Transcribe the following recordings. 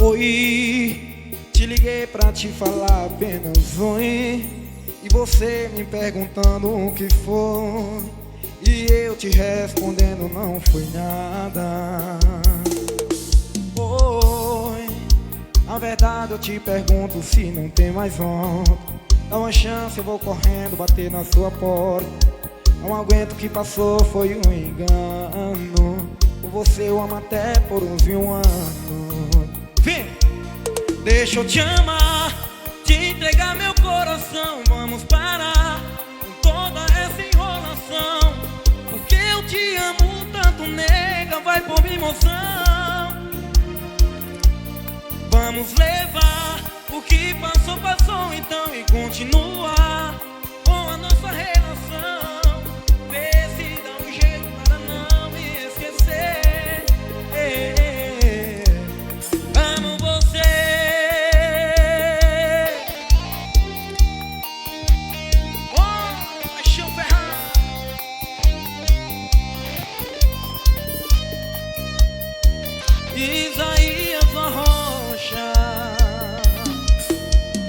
Oi, te liguei pra te falar apenas oi, e você me perguntando o que foi, e eu te respondendo não foi nada. Oi, na verdade eu te pergunto se não tem mais volta. Dá uma chance, eu vou correndo bater na sua porta. Não aguento o que passou, foi um engano. Por você eu amo até por uns 1 ano. Vem! Deixa eu te amar, te entregar meu coração. Vamos parar com toda essa enrolação, porque eu te amo tanto, nega, vai por mim, moção. Vamos levar o que passou, passou então, e continuar com a nossa relação. Vê se dá um jeito para não me esquecer. Amo você. Oh, Paixão Ferrari. Isaías Arrocha.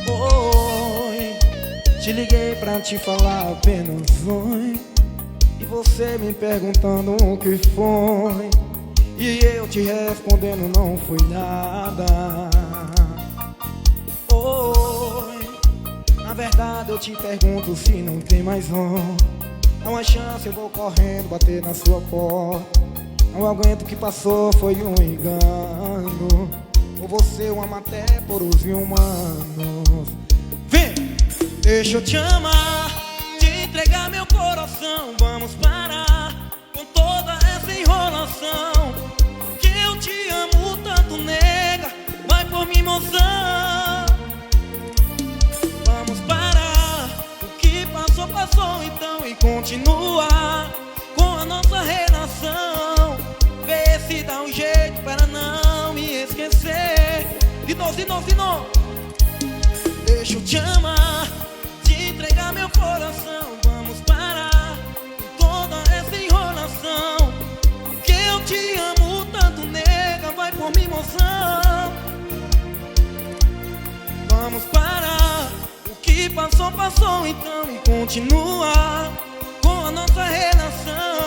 Oi, te liguei pra te falar apenas oi, e você me perguntando o que foi, e eu te respondendo não foi nada. Oi, na verdade eu te pergunto se não tem mais volta. Dá uma chance, eu vou correndo bater na sua porta. Não aguento o que passou, foi um engano. Por você eu amo até por uns 1 ano. Vem! Deixa eu te amar, te entregar meu coração. Vamos parar com toda essa enrolação, que eu te amo tanto, nega, vai por mim, moção. Vamos parar, o que passou, passou então, e continuar com a nossa relação. Vê se dá um jeito para não me esquecer. De novo. Deixa eu te amar, te entregar meu coração. Vamos parar com toda essa enrolação, que eu te amo tanto, nega, vai por mim, moção. Vamos parar, o que passou, passou então, e continuar com a nossa relação.